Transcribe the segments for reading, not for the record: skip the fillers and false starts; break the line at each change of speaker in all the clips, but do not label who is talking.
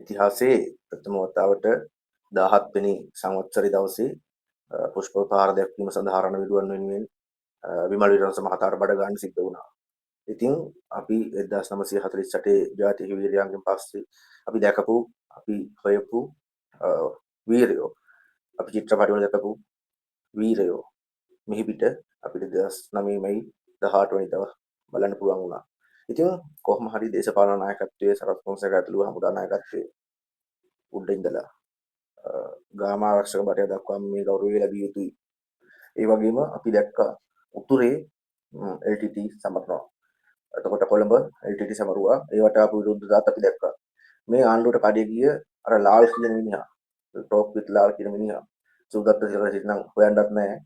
ඉතිහාසයේ ප්‍රථම වතාවට 17 වෙනි සංවත්සරි දවසේ පුෂ්පෝපහාර දැක්වීම සඳහා රණවිරුවන් වෙනුවෙන් විමල් විරන්ස මහතාට බඩ ගන්න සිද්ධ වුණා. ඉතින් අපි 1948 ජාතික වීරයන්ගෙන් පස්සේ අපි දැකපු අපි හොයපු වීරයෝ අපි චිත්‍රපට වල දැකපු වීරයෝ මිහිපිට අපිට 2009 මැයි 18 වෙනිදා බලන්න පුළුවන් වුණා. ඉතින් කොහොම හරි දේශපාලන නායකත්වයේ සරත් ෆොන්සේකා ඇතුළු හමුදා නායකත්වයේ උඩ ඉඳලා ග්‍රාම ආරක්ෂක බටය දක්වා මේ ගෞරවය ලැබිය යුතුයි. ඒ වගේම අපි දැක්කා උතුරේ LTT සමරනවා. එතකොට කොළඹ LTT සමරුවා. ඒවට ආපු විරුද්ධතාවත් අපි දැක්කා. මේ ආණ්ඩුවට කඩේ ගිය අර ලාල් කියන මිනිහා, ටොප් විත් ලාල් කියන මිනිහා සුදත්ත සිල්වා සිටිනම් හොයන්නත් නැහැ.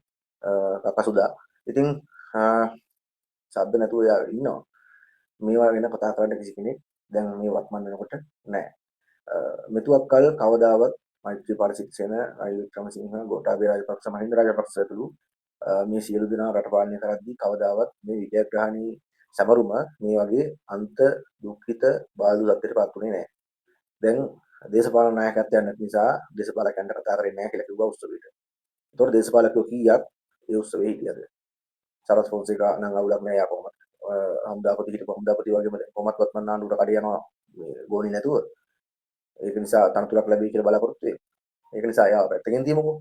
කකසුදා. ඉතින් සද්ද නැතුව යා ඉන්නවා. මේවා ගැන කතා කරන්න කිසි කෙනෙක් දැන් මේ වත්මන් වෙනකොට නැහැ. මෙතුවක් කල කවදාවත් මෛත්‍රීපාල සිරිසේන, රනිල් වික්‍රමසිංහ, ගෝඨාභය රාජපක්ෂ, මහින්ද රාජපක්ෂ ඇතුළු මේ සියලු දෙනා රට පාලනය කරද්දී කවදාවත් මේ විජයග්‍රහණී සමරුම මේ වගේ අන්ත දුක්ඛිත බාධු තත්ත්වයට පත් වුණේ නැහැ. දැන් දේශපාලන නායකත්වයක් නැති නිසා දේශපාලකයන්ට කතා කරන්නේ නැහැ කියලා කිව්වා උත්සවයට. ඒතකොට දේශපාලකයෝ කීයක් ඒ උත්සවයේ හිටියද? සරත් ෆොන්සේකා නම් අවුලක් නැහැ යා කොහොමද? හම්දාපති හිටපු හම්දාපති වගේම කොහොමත් වත්මන් ආණ්ඩුවට කඩ යනවා මේ ගෝණි නැතුව. ඒක නිසා තනතුරක් ලැබෙයි කියලා බලාපොරොත්තු වෙයි. ඒක නිසා යාව පැත්තකින් තියමුකෝ.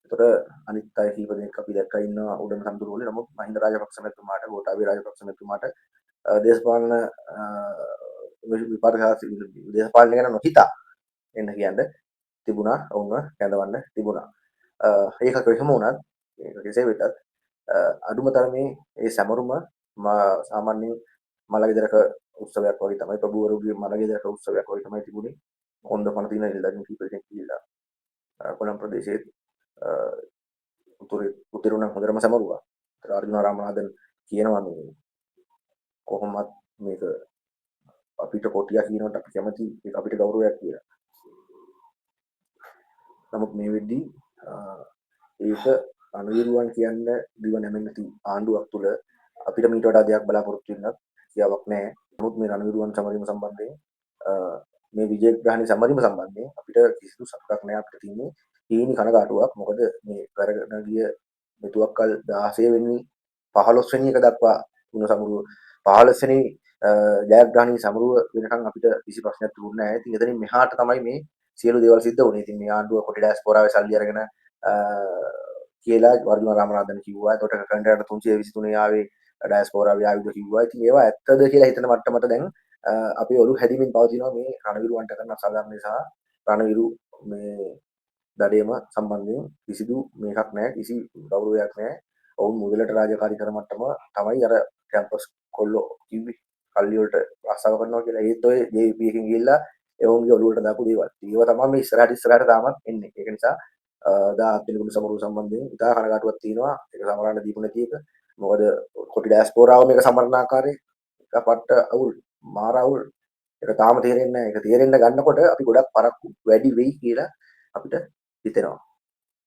ඒතකොට අනිත් අය කීප දෙනෙක් අපි දැක්කා ඉන්නවා උඩම සම්දුරු වල. නමුත් මහින්ද රාජපක්ෂ මැතිතුමාට, ගෝඨාභය රාජපක්ෂ මැතිතුමාට දේශපාලන දේශපාලනය ගැන නොහිතා එන්න කියන්න තිබුණා. ඔවුන්ව කැඳවන්න තිබුණා. ඒක කොහොම වුණත් ඒක කෙසේ වෙතත් අඩුම තරමේ ඒ සැමරුම සාමාන්‍යයෙන් මලගෙදරක උත්සවයක් වගේ තමයි, ප්‍රභූවරුගේ මලගෙදරක උත්සවයක් වගේ තමයි තිබුණේ. හොඳ පණ තියෙන නිලධාරීන් කීප දෙනෙක් ගිහිල්ලා කොළඹ ප්‍රදේශයේ උතුරු නම් හොඳටම සැමරුවා. අර්ජුන රාමනාදන් කියනවා මේ කොහොමත් මේක අපිට කොටියා කියනකට අපි කැමති, ඒක අපිට ගෞරවයක් කියලා. නමුත් මේ වෙද්දී ඒක අනුවිරුවන් කියන්න දිව නැමෙන්න නැති ආණ්ඩුවක් තුල අපිට මීට වඩා දෙයක් බලාපොරොත්තු වෙන්නත් කියාවක් නැහැ. නමුත් මේ රණවිරුවන් සමරීම සම්බන්ධයෙන් මේ විජයග්‍රහණී සමරීම සම්බන්ධයෙන් අපිට කිසිදු සතුටක් නැහැ. අපිට තියෙන්නේ හීනි කනගාටුවක්. මොකද මේ කරගෙන ගිය මෙතුවක්කල් 16 වෙනි 15 වෙනි එක දක්වා තුන සමරුව 15 වෙනි ජයග්‍රහණී සමරුව වෙනකන් අපිට කිසි ප්‍රශ්නයක් තිබුණේ නැහැ. ඉතින් එතනින් මෙහාට තමයි මේ සියලු දේවල් සිද්ධ වුණේ. ඉතින් මේ ආණ්ඩුව කොටි ඩයස්පෝරාවේ සල්ලි අරගෙන කියලා වර්ධන රාමනාදන් කිව්වා. එතකොට කන්ට්‍රාක්ටර් 323 ආවේ ඩයස්පෝරාවේ ආයුධ කිව්වා. ඉතින් ඒවා ඇත්තද කියලා හිතන මට්ටමට දැන් අපි ඔලු හැදිමින් පවතිනවා මේ රණවිරුවන්ට කරන අසාධාරණ සහ රණවිරු මේ දඩයම සම්බන්ධයෙන් කිසිදු මේකක් නැහැ, කිසි ගෞරවයක් නැහැ. ඔවුන් මුදලට රාජකාරී කරන මට්ටම තමයි අර කැම්පස් කොල්ලෝ කිව්වේ. කල්ලි වලට ආසාව කරනවා කියලා. ඒත් ඔය JVP එකකින් ගිහිල්ලා එවුන්ගේ ඔළුවට දාපු දේවල්. ඒවා තමයි මේ ඉස්සරහට තාමත් එන්නේ. ඒක නිසා 17 වෙනි කුඩු සමරුව සම්බන්ධයෙන් ඉතා කනගාටුවක් තියෙනවා. ඒක සමරන්න දීපු නැති එක. මොකද කොටි ඩයස්පෝරාව මේක සමරන ආකාරය එක පට්ට අවුල්, මාර අවුල්. ඒක තාම තේරෙන්නේ නැහැ. ඒක තේරෙන්න ගන්නකොට අපි ගොඩක් පරක්කු වැඩි වෙයි කියලා අපිට හිතෙනවා.